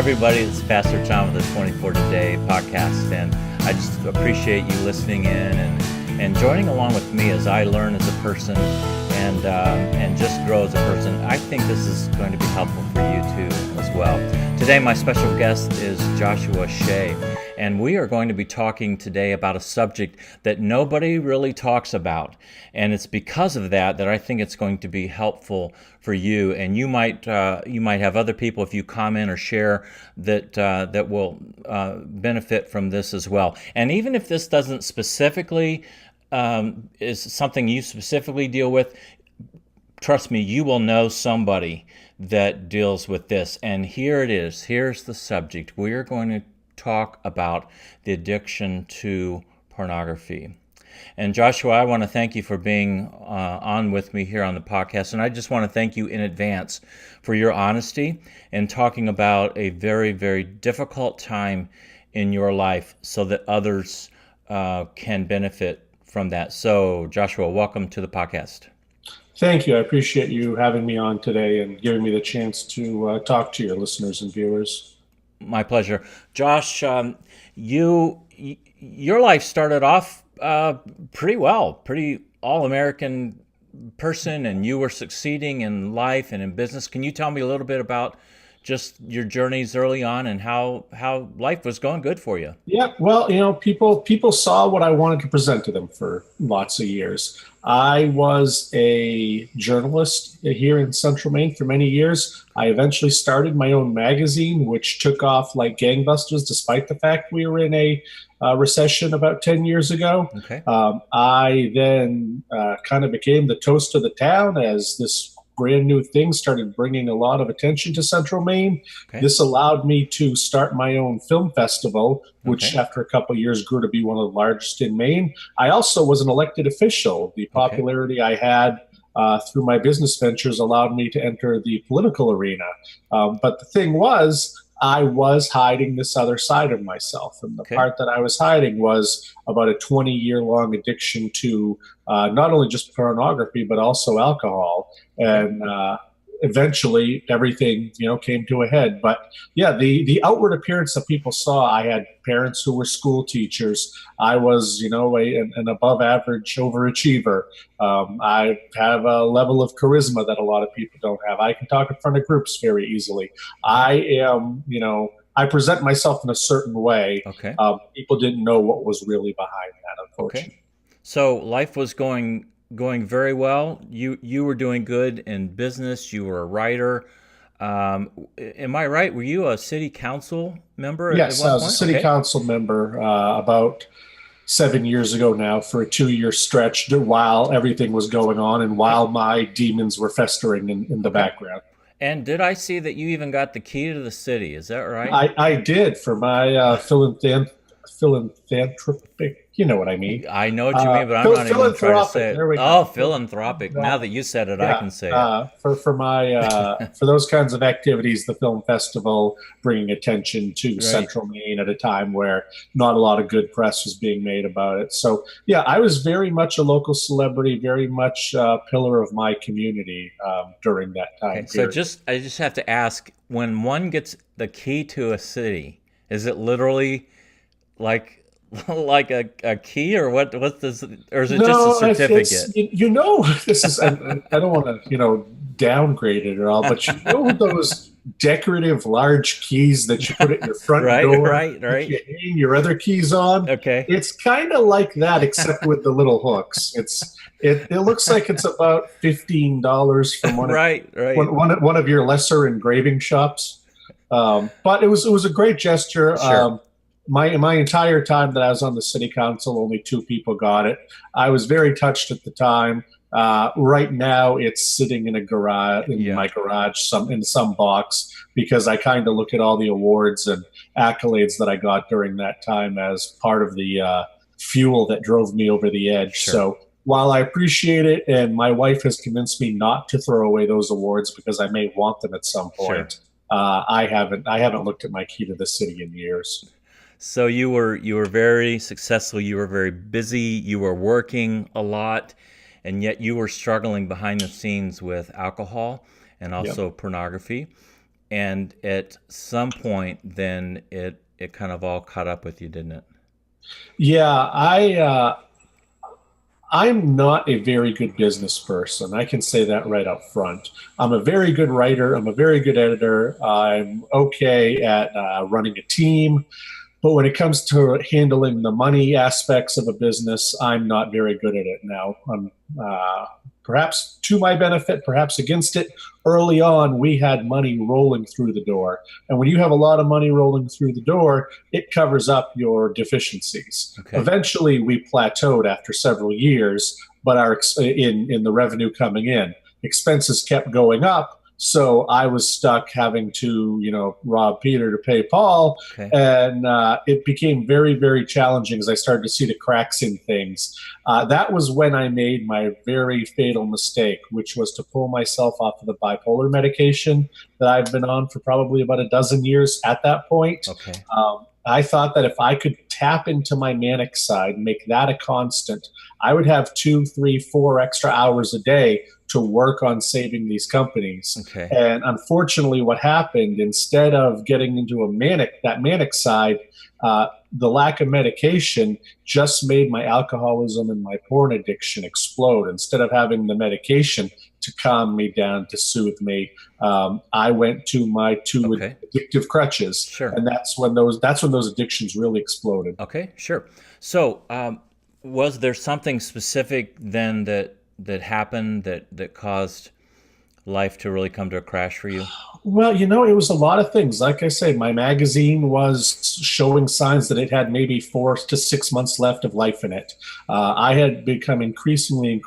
everybody. It's Pastor John with the 24 Today podcast, and I just appreciate you listening in and joining along with me as I learn as a person and just grow as a person. I think this is going to be helpful for you too as well. Today, my special guest is Joshua Shea, and we are going to be talking today about a subject that nobody really talks about, and it's because of that I think it's going to be helpful for you. And you might have other people, if you comment or share, that will benefit from this as well. And even if this doesn't specifically is something you specifically deal with, trust me, you will know somebody that deals with this. And here it is. Here's the subject. We're going to talk about the addiction to pornography. And Joshua, I want to thank you for being on with me here on the podcast. And I just want to thank you in advance for your honesty and talking about a very, very difficult time in your life so that others can benefit from that. So, Joshua, welcome to the podcast. Thank you. I appreciate you having me on today and giving me the chance to talk to your listeners and viewers. My pleasure. Josh, your life started off pretty well, pretty all-American person, and you were succeeding in life and in business. Can you tell me a little bit about just your journeys early on and how life was going good for you? Yeah, well, people saw what I wanted to present to them for lots of years. I was a journalist here in Central Maine for many years. I eventually started my own magazine, which took off like gangbusters, despite the fact we were in a recession about 10 years ago. Okay. I then kind of became the toast of the town as this brand new thing started bringing a lot of attention to Central Maine. Okay. This allowed me to start my own film festival, which after a couple of years grew to be one of the largest in Maine. I also was an elected official. The popularity I had through my business ventures allowed me to enter the political arena. But the thing was, I was hiding this other side of myself. And the part that I was hiding was about a 20-year-long addiction to not only just pornography, but also alcohol. And eventually everything, came to a head. But yeah, the outward appearance that people saw, I had parents who were school teachers. I was, an above average overachiever. I have a level of charisma that a lot of people don't have. I can talk in front of groups very easily. I am, I present myself in a certain way. Okay. People didn't know what was really behind that, unfortunately. Okay. So life was going very well. You were doing good in business. You were a writer. Am I right? Were you a city council member? Yes, I was a city council member about 7 years ago now for a 2-year stretch while everything was going on and while my demons were festering in the background. And did I see that you even got the key to the city? Is that right? I did for my philanthropic. You know what I mean. I know what you mean, but I'm not even trying to say it. Oh, philanthropic. Now that you said it, I can say it. For my for those kinds of activities, the film festival, bringing attention to Central Maine at a time where not a lot of good press was being made about it. So yeah, I was very much a local celebrity, very much a pillar of my community during that time. So I just have to ask: when one gets the key to a city, is it literally like a key, or what? What's this? Or is it just a certificate? This is. I don't want to, downgrade it or all, but those decorative large keys that you put at your front door, right. You hang your other keys on. Okay. It's kind of like that, except with the little hooks. It looks like it's about $15 from one of your lesser engraving shops, but it was a great gesture. Sure. My entire time that I was on the city council, only 2 people got it. I was very touched at the time. Right now, it's sitting in a garage, my garage, in some box, because I kind of look at all the awards and accolades that I got during that time as part of the fuel that drove me over the edge. Sure. So while I appreciate it, and my wife has convinced me not to throw away those awards because I may want them at some point, I haven't looked at my key to the city in years. So you were very successful. You were very busy. You were working a lot, and yet you were struggling behind the scenes with alcohol and also pornography. And at some point, then it kind of all caught up with you, didn't it? Yeah, I'm not a very good business person. I can say that right up front. I'm a very good writer. I'm a very good editor. I'm okay at running a team. But when it comes to handling the money aspects of a business, I'm not very good at it now. Perhaps to my benefit, perhaps against it. Early on, we had money rolling through the door. And when you have a lot of money rolling through the door, it covers up your deficiencies. Okay. Eventually, we plateaued after several years, but in the revenue coming in, expenses kept going up. So I was stuck having to, rob Peter to pay Paul, Okay. and it became very, very challenging as I started to see the cracks in things. That was when I made my very fatal mistake, which was to pull myself off of the bipolar medication that I've been on for probably about a dozen years at that point. Okay. I thought that if I could tap into my manic side, make that a constant, I would have 2, 3, 4 extra hours a day to work on saving these companies. Okay. And unfortunately, what happened, instead of getting into that manic side, the lack of medication just made my alcoholism and my porn addiction explode. Instead of having the medication to calm me down, to soothe me, I went to my two Okay. addictive crutches, Sure. and that's when those addictions really exploded. Okay. Sure. So, was there something specific then that happened that caused life to really come to a crash for you? Well, it was a lot of things. Like I say, my magazine was showing signs that it had maybe 4 to 6 months left of life in it. I had become increasingly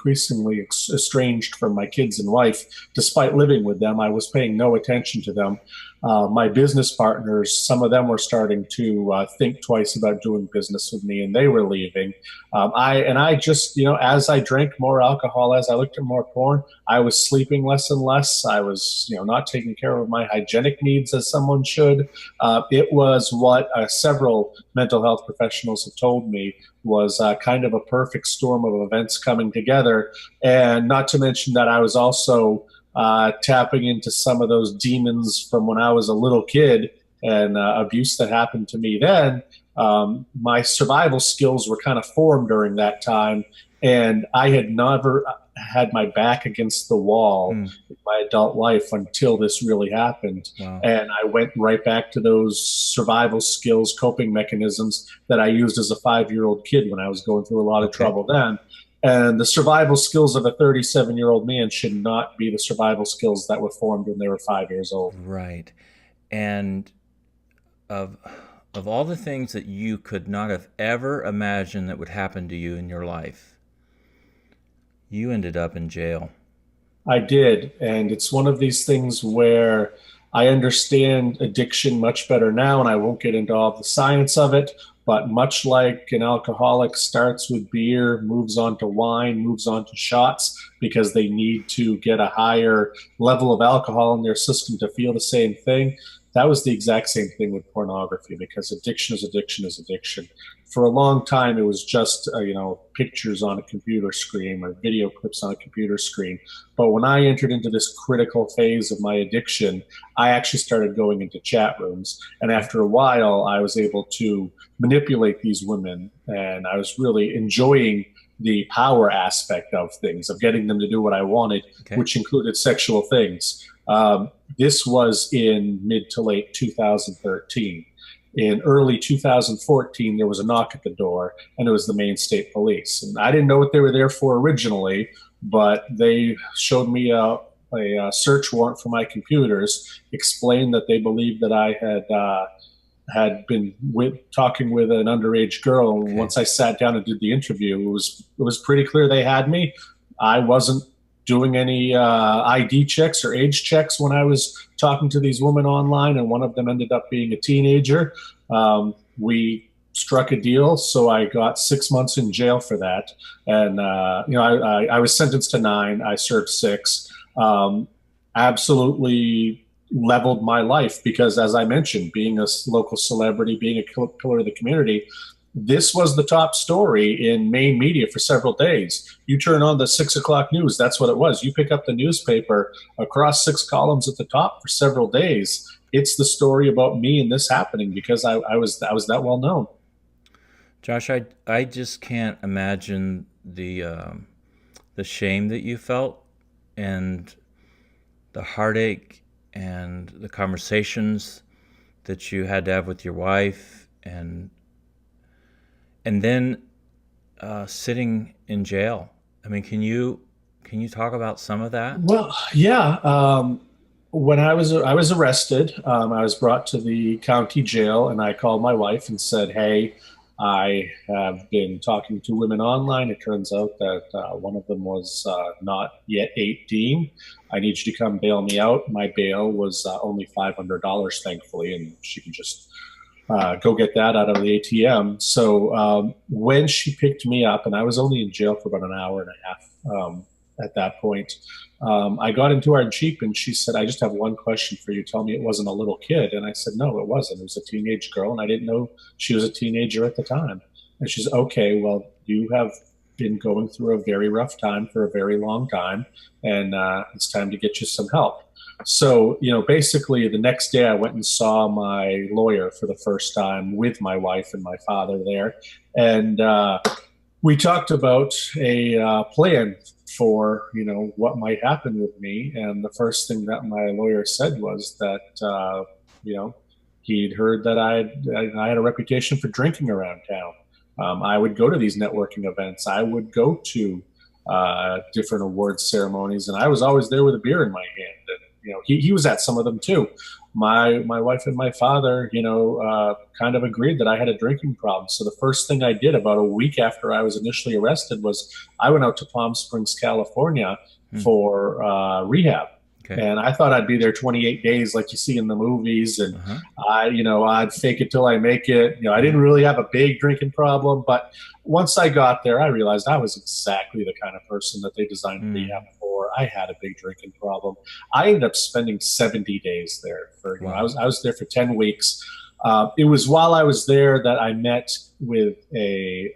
estranged from my kids and wife. Despite living with them, I was paying no attention to them. My business partners, some of them were starting to think twice about doing business with me, and they were leaving. I just, as I drank more alcohol, as I looked at more porn, I was sleeping less and less. I was, not taking care of my hygienic needs as someone should. It was what several mental health professionals have told me was kind of a perfect storm of events coming together. And not to mention that I was also tapping into some of those demons from when I was a little kid and abuse that happened to me then. My survival skills were kind of formed during that time, and I had never had my back against the wall in my adult life until this really happened. Wow. And I went right back to those survival skills, coping mechanisms that I used as a 5-year-old kid when I was going through a lot of trouble then. And the survival skills of a 37-year-old man should not be the survival skills that were formed when they were 5 years old. Right. And of all the things that you could not have ever imagined that would happen to you in your life, you ended up in jail. I did. And it's one of these things where I understand addiction much better now, and I won't get into all the science of it. But much like an alcoholic starts with beer, moves on to wine, moves on to shots because they need to get a higher level of alcohol in their system to feel the same thing. That was the exact same thing with pornography, because addiction is addiction is addiction. For a long time, it was just pictures on a computer screen or video clips on a computer screen. But when I entered into this critical phase of my addiction, I actually started going into chat rooms. And after a while, I was able to manipulate these women, and I was really enjoying the power aspect of things, of getting them to do what I wanted, which included sexual things. This was in mid to late 2013. In early 2014, there was a knock at the door, and it was the Maine State Police. And I didn't know what they were there for originally, but they showed me a search warrant for my computers, explained that they believed that I had been talking with an underage girl. And once I sat down and did the interview, it was pretty clear they had me. I wasn't doing any ID checks or age checks when I was talking to these women online, and one of them ended up being a teenager. We struck a deal, so I got 6 months in jail for that. And I was sentenced to 9. I served 6. Absolutely leveled my life, because, as I mentioned, being a local celebrity, being a pillar of the community, this was the top story in main media for several days. You turn on the 6 o'clock news, that's what it was. You pick up the newspaper, across 6 columns at the top for several days. It's the story about me and this happening because I was that well known. Josh, I just can't imagine the shame that you felt and the heartache and the conversations that you had to have with your wife and then sitting in jail. I mean, can you talk about some of that? Well, yeah. When I was arrested, I was brought to the county jail, and I called my wife and said, "Hey, I have been talking to women online. It turns out that one of them was not yet 18. I need you to come bail me out." My bail was only $500, thankfully, and she could just go get that out of the ATM. So when she picked me up, and I was only in jail for about an hour and a half at that point, I got into our Jeep and she said, "I just have one question for you. Tell me it wasn't a little kid." And I said, "No, it wasn't. It was a teenage girl, and I didn't know she was a teenager at the time." And she's, "Okay, well, you have been going through a very rough time for a very long time, and it's time to get you some help." So, basically the next day I went and saw my lawyer for the first time with my wife and my father there. And we talked about a plan for, what might happen with me. And the first thing that my lawyer said was that, he'd heard that I had a reputation for drinking around town. I would go to these networking events. I would go to different awards ceremonies, and I was always there with a beer in my hand. And he was at some of them too. My wife and my father, kind of agreed that I had a drinking problem. So the first thing I did about a week after I was initially arrested was I went out to Palm Springs, California for rehab. Okay. And I thought I'd be there 28 days like you see in the movies. And I'd fake it till I make it. I didn't really have a big drinking problem. But once I got there, I realized I was exactly the kind of person that they designed rehab for. I had a big drinking problem. I ended up spending 70 days there. I was there for 10 weeks. It was while I was there that I met with a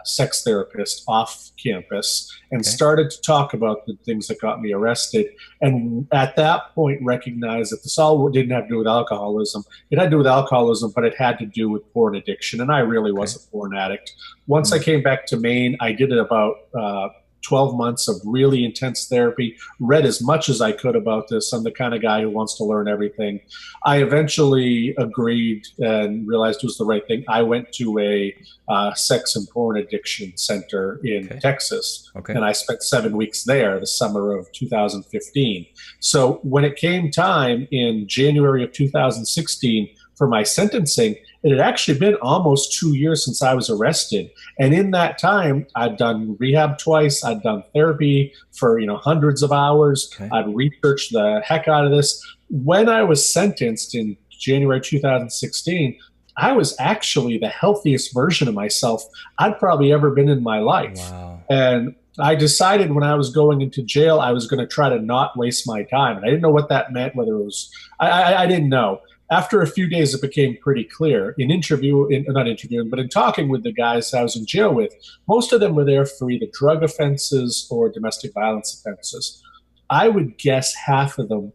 sex therapist off campus and started to talk about the things that got me arrested. And at that point recognized that this all didn't have to do with alcoholism. It had to do with alcoholism, but it had to do with porn addiction. And I really was a porn addict. Once I came back to Maine, I did about 12 months of really intense therapy, read as much as I could about this. I'm the kind of guy who wants to learn everything. I eventually agreed and realized it was the right thing. I went to a sex and porn addiction center in Texas, and I spent 7 weeks there the summer of 2015. So when it came time in January of 2016 for my sentencing, it had actually been almost 2 years since I was arrested. And in that time, I'd done rehab twice. I'd done therapy for, hundreds of hours. I'd researched the heck out of this. When I was sentenced in January 2016, I was actually the healthiest version of myself I'd probably ever been in my life. Wow. And I decided when I was going into jail, I was going to try to not waste my time. And I didn't know what that meant, whether it was, I didn't know. After a few days, it became pretty clear. In talking with the guys I was in jail with, most of them were there for either drug offenses or domestic violence offenses. I would guess half of them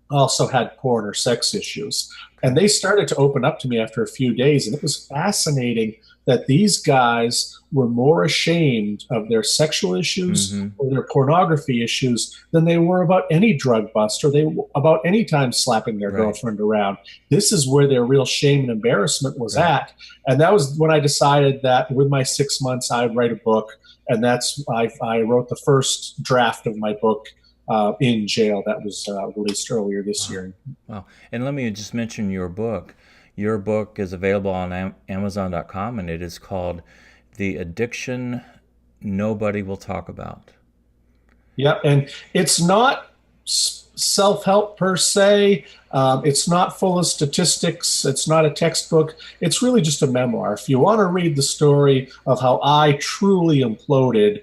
also had porn or sex issues. And they started to open up to me after a few days. And it was fascinating that these guys were more ashamed of their sexual issues or their pornography issues than they were about any drug bust or about any time slapping their girlfriend around. This is where their real shame and embarrassment was at. And that was when I decided that with my 6 months, I'd write a book. And I wrote the first draft of my book in jail that was released earlier this year. Wow. And let me just mention your book. Your book is available on Amazon.com, and it is called The Addiction Nobody Will Talk About. Yeah, and it's not self-help per se. It's not full of statistics. It's not a textbook. It's really just a memoir. If you want to read the story of how I truly imploded,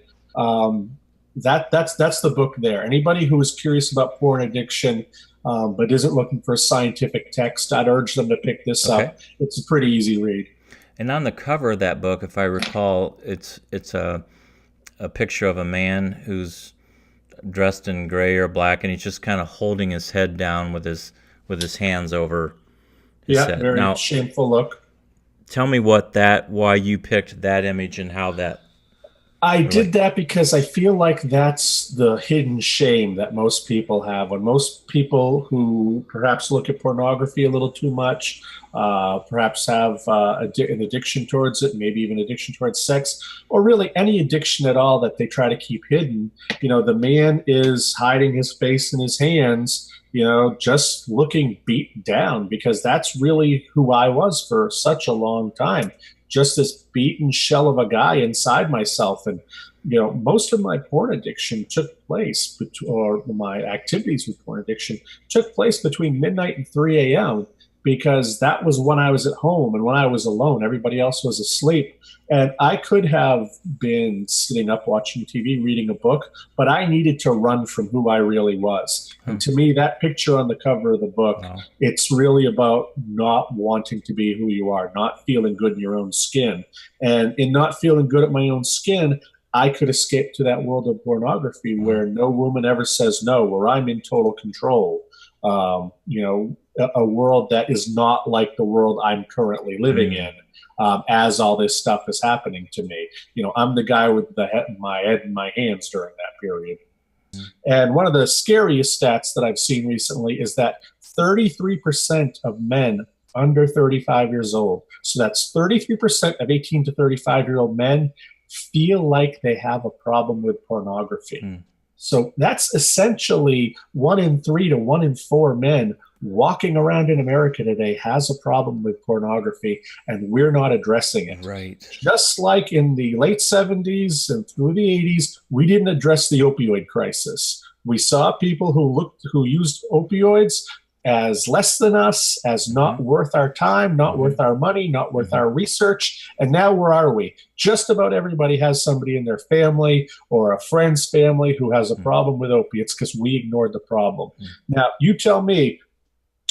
that's the book there. Anybody who is curious about porn addiction but isn't looking for a scientific text, I'd urge them to pick this up. It's a pretty easy read. And on the cover of that book, if I recall, it's a picture of a man who's dressed in gray or black, and he's just kind of holding his head down with his hands over his Yeah, head. very Now, shameful look. tell me why you picked that image and how that I did relate. that because I feel like that's the hidden shame that most people have. When most people who perhaps look at pornography a little too much, perhaps have an addiction towards it, maybe even addiction towards sex, or really any addiction at all that they try to keep hidden, the man is hiding his face in his hands, just looking beat down, because that's really who I was for such a long time, just this beaten shell of a guy inside myself. And most of my porn addiction took place, or my activities with porn addiction took place between midnight and 3 a.m. because that was when I was at home and when I was alone. Everybody else was asleep. And I could have been sitting up watching TV, reading a book, but I needed to run from who I really was. And to me, that picture on the cover of the book, Wow. it's really about not wanting to be who you are, not feeling good in your own skin. And in not feeling good at my own skin, I could escape to that world of pornography where no woman ever says no, where I'm in total control. A world that is not like the world I'm currently living in. As all this stuff is happening to me, I'm the guy with my head in my hands during that period. And one of the scariest stats that I've seen recently is that 33% of men under 35 years old, so that's 33% of 18 to 35-year-old men, feel like they have a problem with pornography. So that's essentially 1 in 3 to 1 in 4 men walking around in America today has a problem with pornography, and we're not addressing it. Right. Just like in the late 70s and through the 80s, we didn't address the opioid crisis. We saw people who used opioids as less than us, as not worth our time, not worth our money, not worth our research. And now where are we? Just about everybody has somebody in their family or a friend's family who has a problem with opiates because we ignored the problem. Now, you tell me,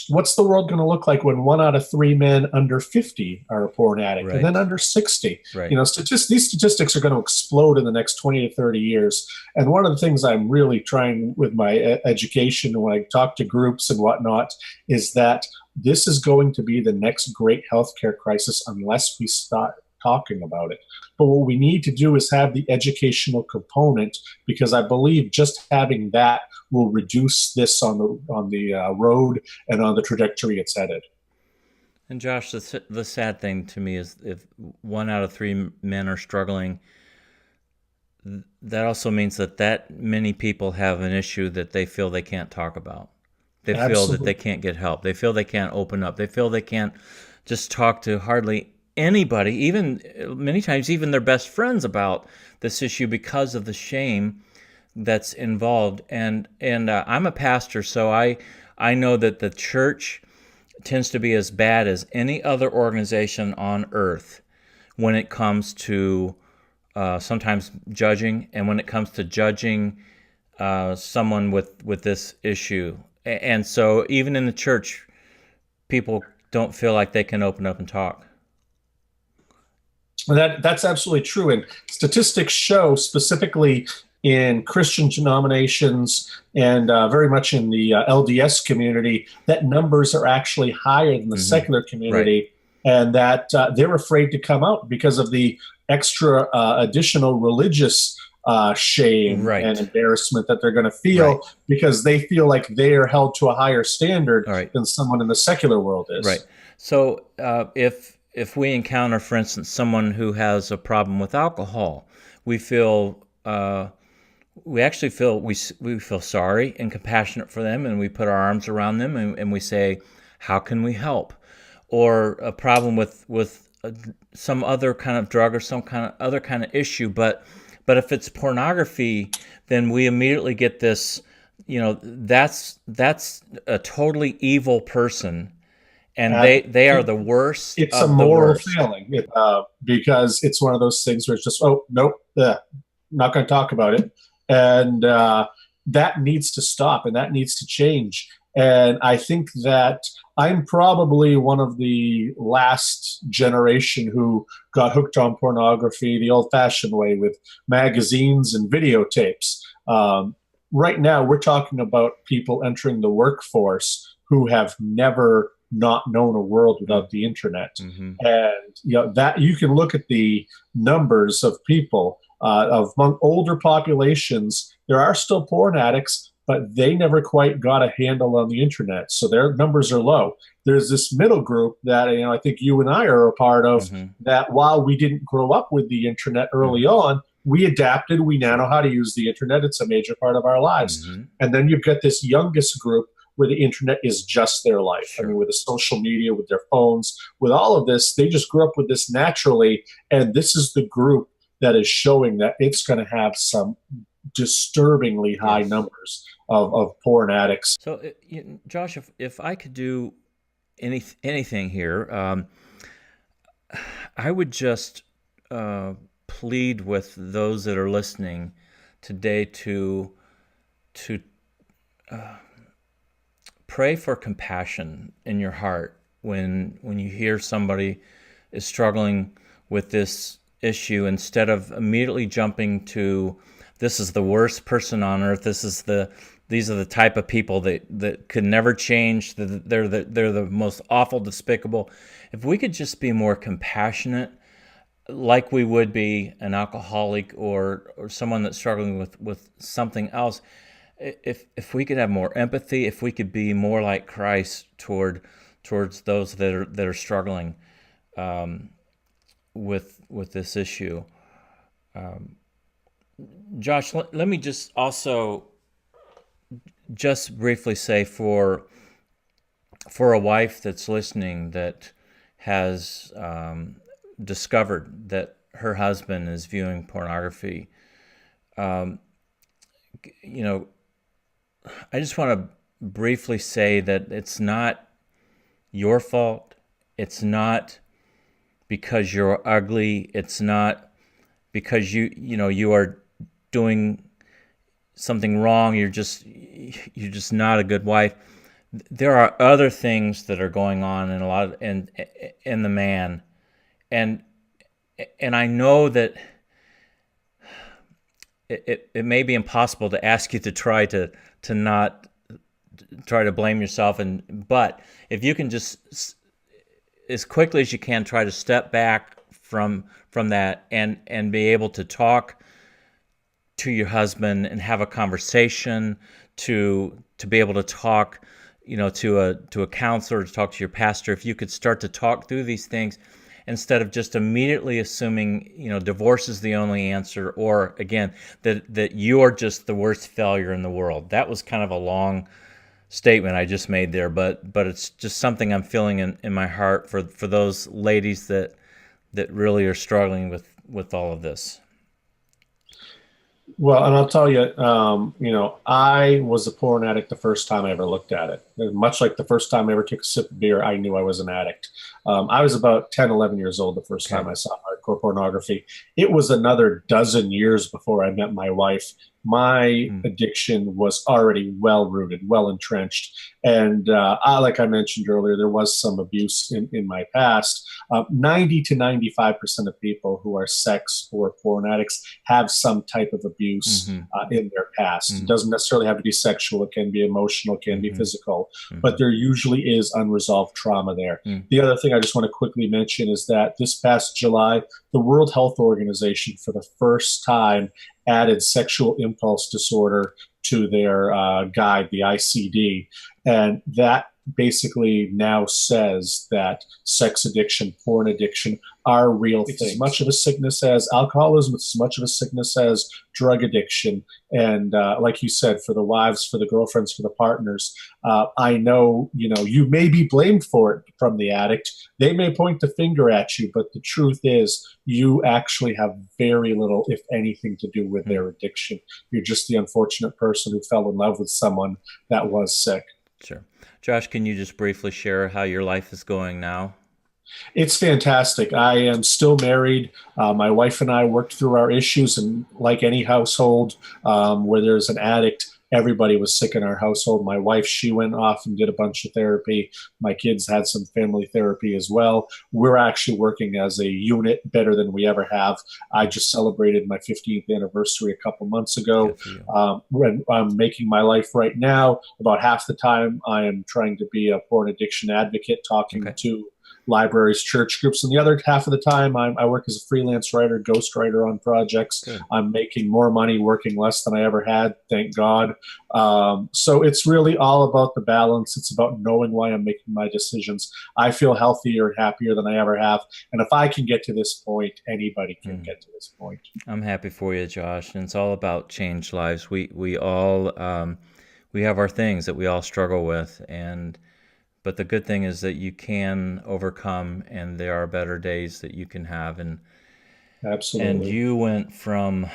what's the world going to look like when 1 out of 3 men under 50 are a porn addict, and then under 60? Right. These statistics are going to explode in the next 20 to 30 years. And one of the things I'm really trying with my education when I talk to groups and whatnot is that this is going to be the next great healthcare crisis unless we start talking about it. But what we need to do is have the educational component, because I believe just having that will reduce this on the road and on the trajectory it's headed. And Josh, the sad thing to me is if 1 out of 3 men are struggling, that also means that many people have an issue that they feel they can't talk about. They feel that they can't get help. They feel they can't open up. They feel they can't just talk to hardly anybody, even many times even their best friends, about this issue because of the shame that's involved. And I'm a pastor, so I know that the church tends to be as bad as any other organization on earth when it comes to sometimes judging, and when it comes to judging someone with this issue. And so even in the church, people don't feel like they can open up and talk. That's absolutely true. And statistics show, specifically in Christian denominations and very much in the LDS community, that numbers are actually higher than the secular community, and that they're afraid to come out because of the extra additional religious shame and embarrassment that they're going to feel, because they feel like they are held to a higher standard than someone in the secular world is. Right. So if we encounter, for instance, someone who has a problem with alcohol, we feel we feel sorry and compassionate for them, and we put our arms around them and we say, how can we help? Or a problem with some other kind of drug or some kind of other kind of issue, but if it's pornography, then we immediately get this, that's a totally evil person. And they are the worst. It's a moral failing, because it's one of those things where it's just, oh, nope, not going to talk about it. And that needs to stop, and that needs to change. And I think that I'm probably one of the last generation who got hooked on pornography the old-fashioned way with magazines and videotapes. Right now, we're talking about people entering the workforce who have never not known a world without the internet. Mm-hmm. And that you can look at the numbers of people of among older populations. There are still porn addicts, but they never quite got a handle on the internet, so their numbers are low. There's this middle group that I think you and I are a part of. Mm-hmm. That while we didn't grow up with the internet early Mm-hmm. on, we adapted. We now know how to use the internet. It's a major part of our lives. Mm-hmm. And then you've got this youngest group where the internet is just their life. Sure. I mean, with the social media, with their phones, with all of this, they just grew up with this naturally. And this is the group that is showing that it's going to have some disturbingly high numbers of porn addicts. So, Josh, if I could do anything here, I would just plead with those that are listening today to pray for compassion in your heart when you hear somebody is struggling with this issue, instead of immediately jumping to, this is the worst person on earth, these are the type of people that could never change, they're the most awful, despicable. If we could just be more compassionate, like we would be an alcoholic or someone that's struggling with something else, if we could have more empathy, if we could be more like Christ towards those that are struggling with this issue. Josh, let me just also just briefly say for a wife that's listening that has discovered that her husband is viewing pornography, I just want to briefly say that it's not your fault. It's not because you're ugly. It's not because you are doing something wrong. You're just not a good wife. There are other things that are going on in the man, and I know that it may be impossible to ask you to try to not try to blame yourself, but if you can just as quickly as you can try to step back from that and be able to talk to your husband and have a conversation, to be able to talk to a counselor, to talk to your pastor, if you could start to talk through these things instead of just immediately assuming divorce is the only answer, or again that you are just the worst failure in the world. That was kind of a long statement I just made there, but it's just something I'm feeling in my heart for those ladies that really are struggling with all of this. Well, and I'll tell you, I was a porn addict the first time I ever looked at it. Much like the first time I ever took a sip of beer, I knew I was an addict. I was about 10, 11 years old the first time I saw hardcore pornography. It was another dozen years before I met my wife. My addiction was already well-rooted, well-entrenched. And like I mentioned earlier, there was some abuse in my past. 90 to 95% of people who are sex or porn addicts have some type of abuse in their past. It doesn't necessarily have to be sexual. It can be emotional, it can be physical. But there usually is unresolved trauma there. The other thing I just want to quickly mention is that this past July, the World Health Organization, for the first time, added sexual impulse disorder to their guide, the ICD. And that basically now says that sex addiction, porn addiction are real things. It's as much of a sickness as alcoholism. It's as much of a sickness as drug addiction. And like you said, for the wives, for the girlfriends, for the partners, I know, you may be blamed for it from the addict. They may point the finger at you, but the truth is you actually have very little, if anything, to do with their addiction. You're just the unfortunate person who fell in love with someone that was sick. Sure. Josh, can you just briefly share how your life is going now? It's fantastic. I am still married. My wife and I worked through our issues, and like any household where there's an addict, everybody was sick in our household. My wife, she went off and did a bunch of therapy. My kids had some family therapy as well. We're actually working as a unit better than we ever have. I just celebrated my 15th anniversary a couple months ago. I'm making my life right now. About half the time, I am trying to be a porn addiction advocate, talking to libraries, church groups, and the other half of the time I work as a freelance writer, ghostwriter on projects. Good. I'm making more money working less than I ever had, thank God. So it's really all about the balance. It's about knowing why I'm making my decisions. I feel healthier and happier than I ever have, and if I can get to this point, anybody can get to this point. I'm happy for you, Josh, and it's all about changed lives. We all we have our things that we all struggle with, but the good thing is that you can overcome, and there are better days that you can have. And absolutely. And you went from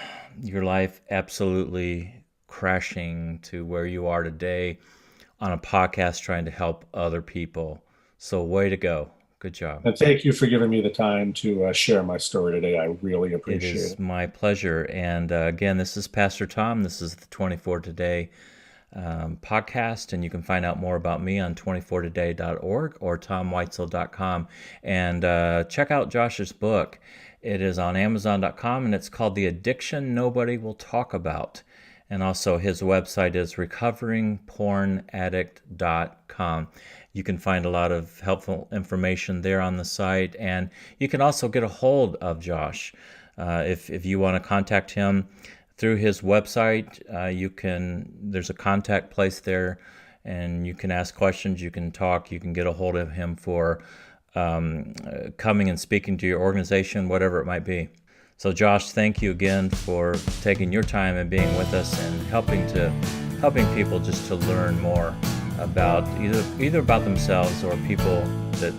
your life absolutely crashing to where you are today on a podcast trying to help other people. So way to go. Good job. And thank you for giving me the time to share my story today. I really appreciate it. It is my pleasure. And again, this is Pastor Tom. This is the 24 Today podcast, and you can find out more about me on 24today.org or tomweitzel.com. And check out Josh's book. It is on amazon.com, and it's called The Addiction Nobody Will Talk About. And also his website is recoveringpornaddict.com. You can find a lot of helpful information there on the site, and you can also get a hold of Josh. If you want to contact him through his website, there's a contact place there, and you can ask questions, you can talk, you can get a hold of him for coming and speaking to your organization, whatever it might be. So Josh, thank you again for taking your time and being with us and helping people just to learn more about either about themselves or people that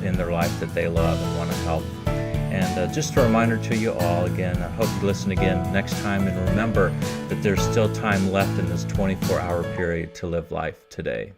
in their life that they love and want to help. And just a reminder to you all, again, I hope you listen again next time, and remember that there's still time left in this 24-hour period to live life today.